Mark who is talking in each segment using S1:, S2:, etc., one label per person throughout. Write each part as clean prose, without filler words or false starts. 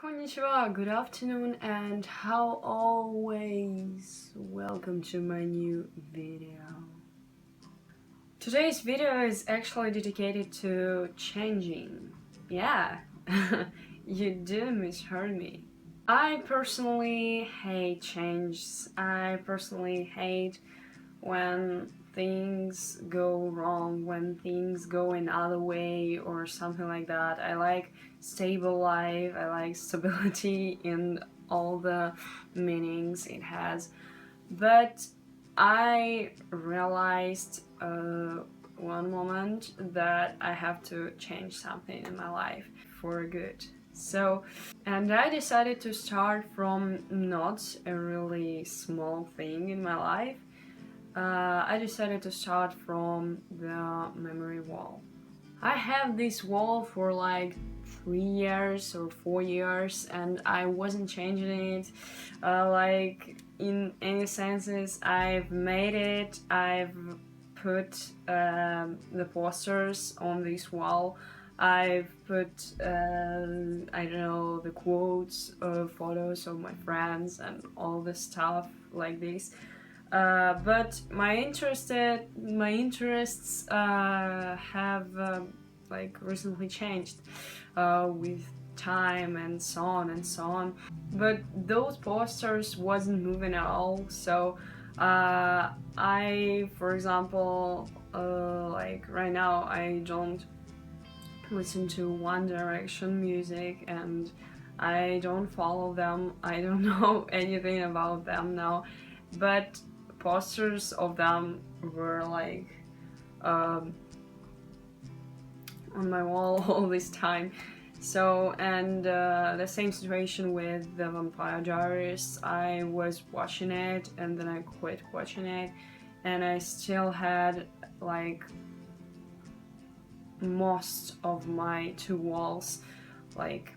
S1: Konnichiwa, good afternoon, and how always, welcome to my new video. Today's video is actually dedicated to changing. Yeah, you do misheard me. I personally hate changes. I personally hate when things go wrong, when things go another way or something like that. I like stable life, I like stability in all the meanings it has. But I realized one moment that I have to change something in my life for good. And I decided to start from not a really small thing in my life. I decided to start from the memory wall. I have this wall for like 3 years or 4 years, and I wasn't changing it. Like in any senses, I've made it. I've put the posters on this wall. I've put I don't know, the quotes, photos of my friends, and all the stuff like this. But my interests have like recently changed with time and so on and so on. But those posters wasn't moving at all. So I, for example, like right now, I don't listen to One Direction music, and I don't follow them. I don't know anything about them now, but posters of them were like on my wall all this time. So, and the same situation with the Vampire Diaries. I was watching it and then I quit watching it, and I still had like most of my two walls like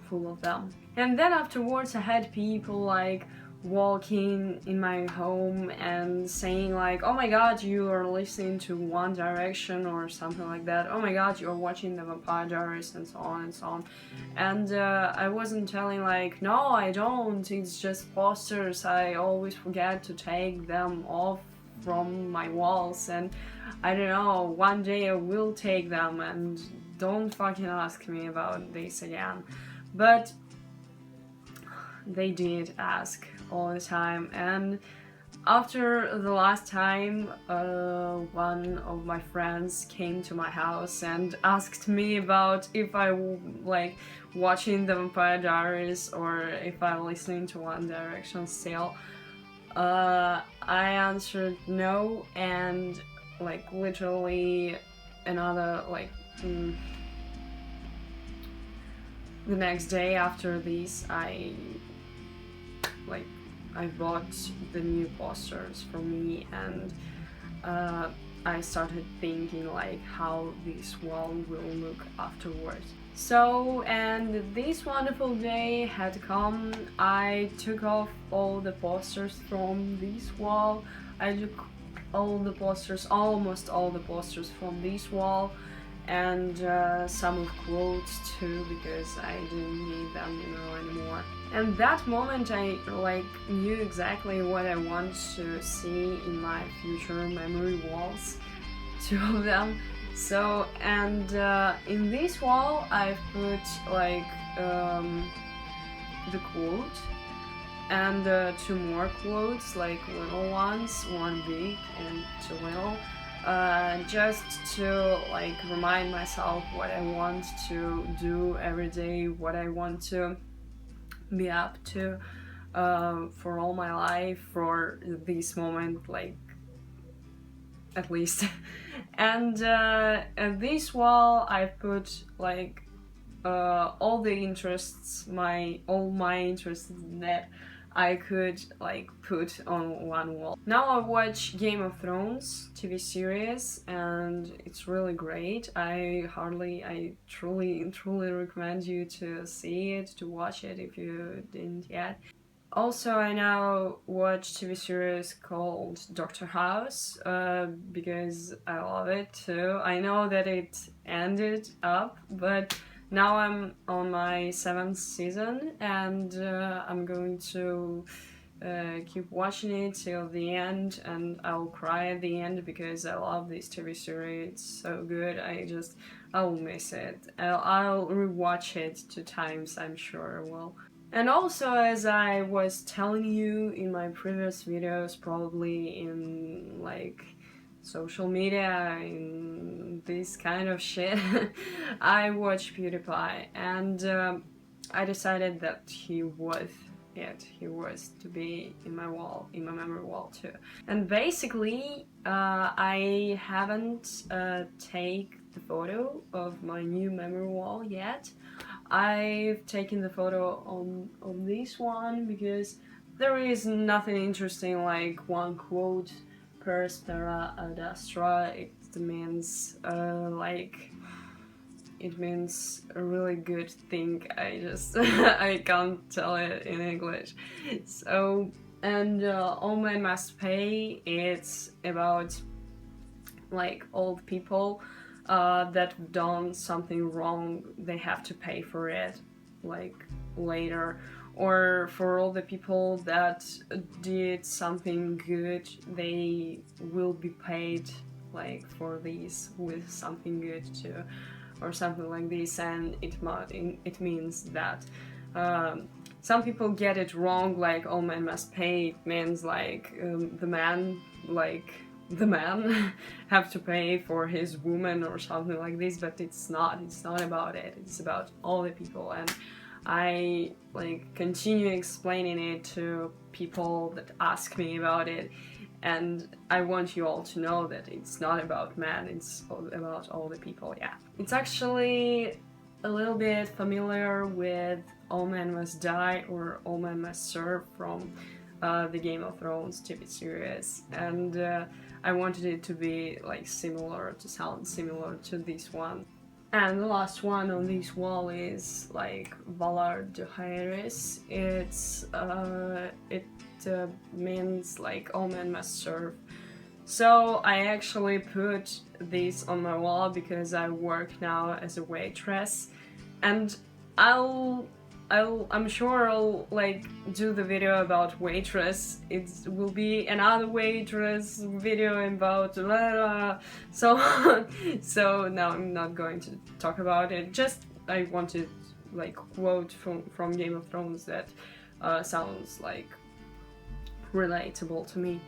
S1: full of them. And then afterwards I had people like walking in my home and saying like, oh my god, you are listening to One Direction or something like that, oh my god, you're watching the Vampire Diaries, and so on and so on. And I wasn't telling like, no, I don't, it's just posters, I always forget to take them off from my walls, and I don't know, one day I will take them, and don't fucking ask me about this again. But they did ask all the time, and after the last time, one of my friends came to my house and asked me about if I like watching the Vampire Diaries or if I'm listening to One Direction still. I answered no, and like literally another like the next day after this, I bought the new posters for me, and I started thinking like how this wall will look afterwards. So, and this wonderful day had come. I took off all the posters from this wall. I took all the posters, almost all the posters from this wall, and some of quotes too, because I didn't need them, anymore. And that moment I like knew exactly what I want to see in my future memory walls, two of them. So, and in this wall I've put like the quote and two more quotes, like little ones, one big and two little. Just to like remind myself what I want to do every day, what I want to be up to for all my life, for this moment, like at least. And at this wall I put like all the interests, all my interests that I could like put on one wall. Now I watch Game of Thrones TV series, and it's really great. I truly recommend you to see it, to watch it if you didn't yet. Also, I now watch TV series called Doctor House because I love it too. I know that it ended up, but Now I'm on my 7th season, and I'm going to keep watching it till the end, and I'll cry at the end because I love this TV series. It's so good. I'll miss it. I'll rewatch it 2 times, I'm sure I will. And also, as I was telling you in my previous videos, probably in like social media, in this kind of shit, I watch PewDiePie, and I decided that he was it. He was to be in my wall, in my memory wall too. And basically, I haven't take the photo of my new memory wall yet. I've taken the photo on this one because there is nothing interesting like one quote per spera ad astra. It means it means a really good thing. I just I can't tell it in English. So, and All Men Must Pay, it's about like old people that done something wrong, they have to pay for it like later, or for all the people that did something good, they will be paid like for these with something good too, or something like this. And it means that some people get it wrong, like all men must pay. It means like the man have to pay for his woman or something like this, but it's not about it. It's about all the people. And I like continue explaining it to people that ask me about it, and I want you all to know that it's not about man, it's about all the people. Yeah, it's actually a little bit familiar with All Men Must Die or All Men Must Serve from the Game of Thrones TV series, and I wanted it to be like similar, to sound similar to this one. And the last one on this wall is like Valar Dohaeris. It means like all men must serve. So I actually put this on my wall because I work now as a waitress, and I'm sure I'll like do the video about waitress. It will be another waitress video about blah, blah. So so now I'm not going to talk about it. Just I wanted like quote from Game of Thrones that sounds like relatable to me.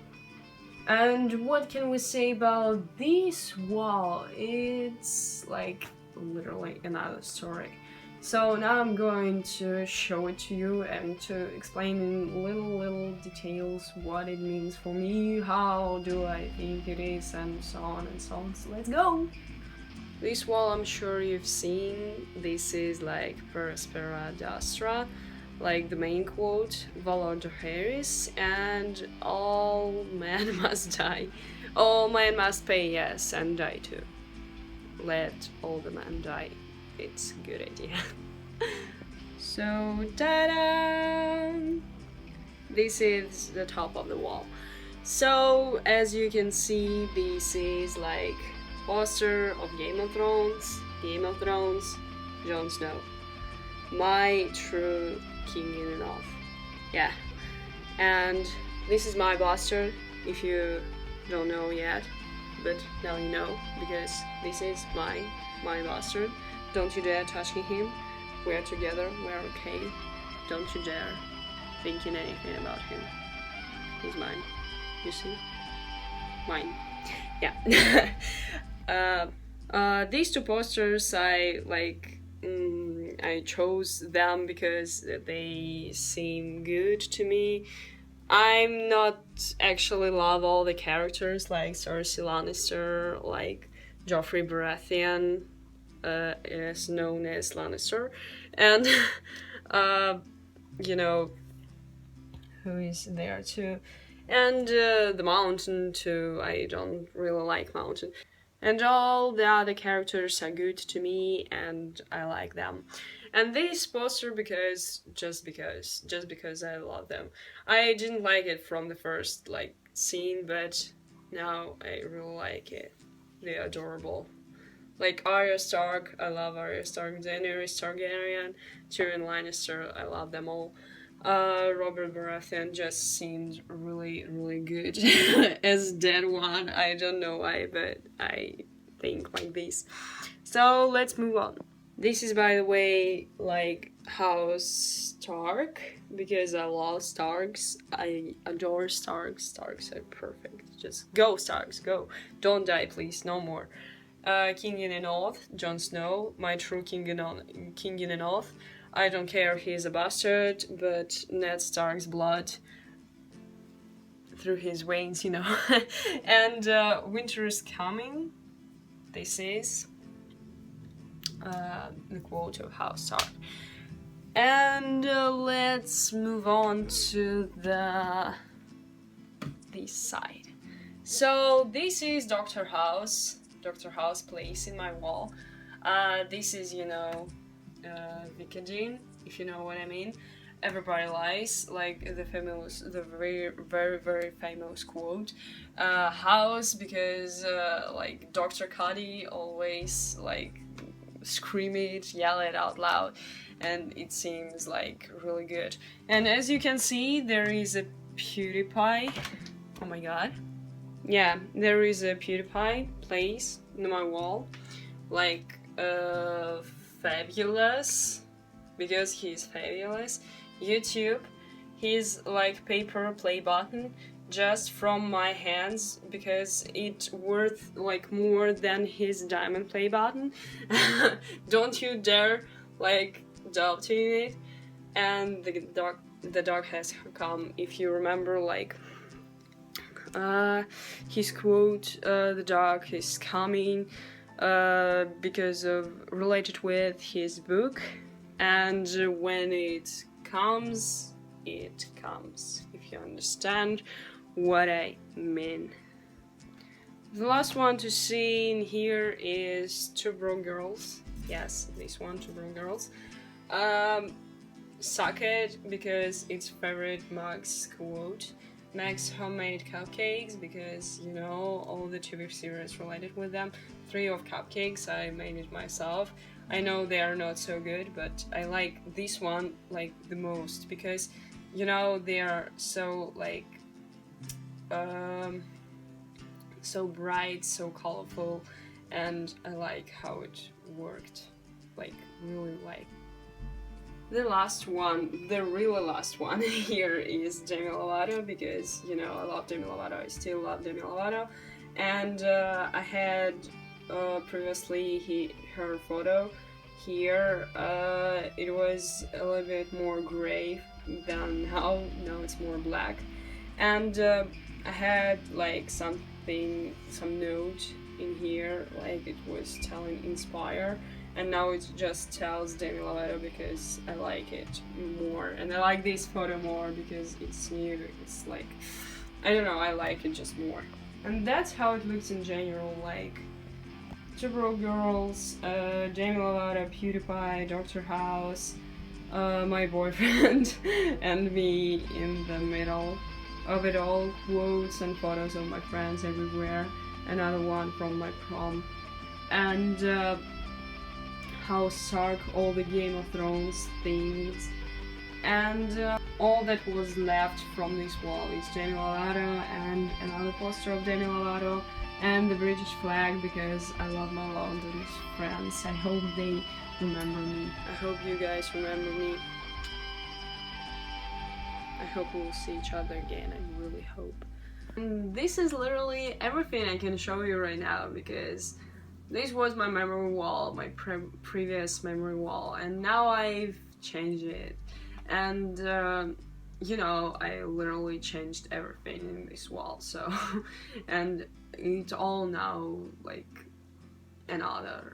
S1: And what can we say about this wall? It's like literally another story. So now I'm going to show it to you and to explain in little details what it means for me, how do I think it is, and so on and so on. So let's go! This wall I'm sure you've seen. This is like Per Aspera ad Astra, like the main quote, Valar Dohaeris, and all men must die. All men must pay, yes, and die too. Let all the men die. It's a good idea. So, ta-da! This is the top of the wall. So, as you can see, this is like poster of Game of Thrones, Jon Snow. My true king in and of. Yeah. And this is my poster, if you don't know yet, but now you know, because this is my bastard. Don't you dare touching him. We're together, we're okay. Don't you dare thinking anything about him. He's mine. You see? Mine. Yeah. These two posters, I chose them because they seem good to me. I'm not actually love all the characters like Cersei Lannister, like Joffrey Baratheon, is known as Lannister, and you know who is there too, and the Mountain too. I don't really like Mountain, and all the other characters are good to me, and I like them. And this poster just because I love them. I didn't like it from the first scene, but now I really like it. They're adorable. Like Arya Stark, I love Arya Stark, Daenerys Targaryen, Tyrion Lannister, I love them all. Robert Baratheon just seemed really, really good as that one. I don't know why, but I think like this. So let's move on. This is, by the way, like House Stark, because I love Starks. I adore Starks. Starks are perfect. Just go, Starks, go. Don't die, please, no more. King in the North, Jon Snow, my true King in the North. I don't care if he's a bastard, but Ned Stark's blood through his veins, you know. And winter is coming, this is the quote of House Stark. And let's move on to this side. So this is Dr. House place in my wall. This is, you know, Vicodin, if you know what I mean. Everybody lies, like the very, very, very famous quote. House, because like Dr. Cuddy always like scream it, yell it out loud, and it seems like really good. And as you can see, there is a PewDiePie. Oh my god. Yeah, there is a PewDiePie place in my wall, like fabulous, because he's fabulous. YouTube, his like paper play button just from my hands, because it's worth like more than his diamond play button. Don't you dare like doubting it. And the dog has come, if you remember, like his quote, the dog is coming, because of related with his book, and when it comes, if you understand what I mean. The last one to see in here is Two Broke Girls. Yes, this one, Two Broke Girls. Suck it, because it's favorite Max quote. Max homemade cupcakes, because, you know, all the TV series related with them. 3 of cupcakes, I made it myself. I know they are not so good, but I like this one like the most, because, you know, they are so like so bright, so colorful, and I like how it worked, like really like. The last one, the really last one here is Demi Lovato, because, you know, I love Demi Lovato, I still love Demi Lovato, and I had previously her photo here. It was a little bit more gray than now it's more black, and I had like some note in here, like it was telling inspire, and now it just tells Demi Lovato, because I like it more, and I like this photo more because it's new. It's like, I don't know, I like it just more. And that's how it looks in general, like Two Broke Girls, Demi Lovato, PewDiePie, Dr. House, my boyfriend, and me in the middle of it all, quotes and photos of my friends everywhere, another one from my prom, and House Stark, all the Game of Thrones things, and all that was left from this wall is Demi Lovato and another poster of Demi Lovato and the British flag, because I love my London friends. I hope they remember me. I hope you guys remember me. I hope we'll see each other again. I really hope. And this is literally everything I can show you right now, because this was my memory wall, my previous memory wall, and now I've changed it. And you know, I literally changed everything in this wall, so and it's all now like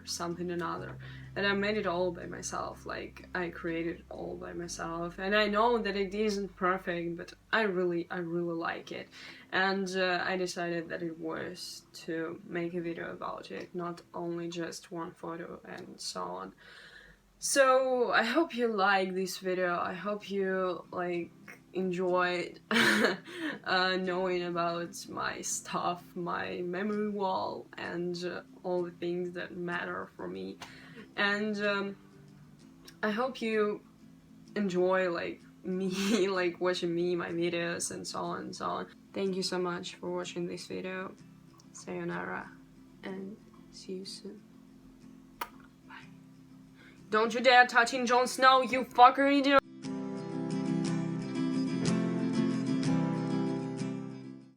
S1: something another, and I made it all by myself. Like, I created it all by myself, and I know that it isn't perfect, but I really like it, and I decided that it was to make a video about it, not only just one photo and so on. So I hope you like this video. I hope you like enjoyed knowing about my stuff, my memory wall, and all the things that matter for me. And I hope you enjoy like me like watching me, my videos, and so on and so on. Thank you so much for watching this video. Sayonara and see you soon. Bye. Don't you dare touching Jon Snow, you fucker idiot!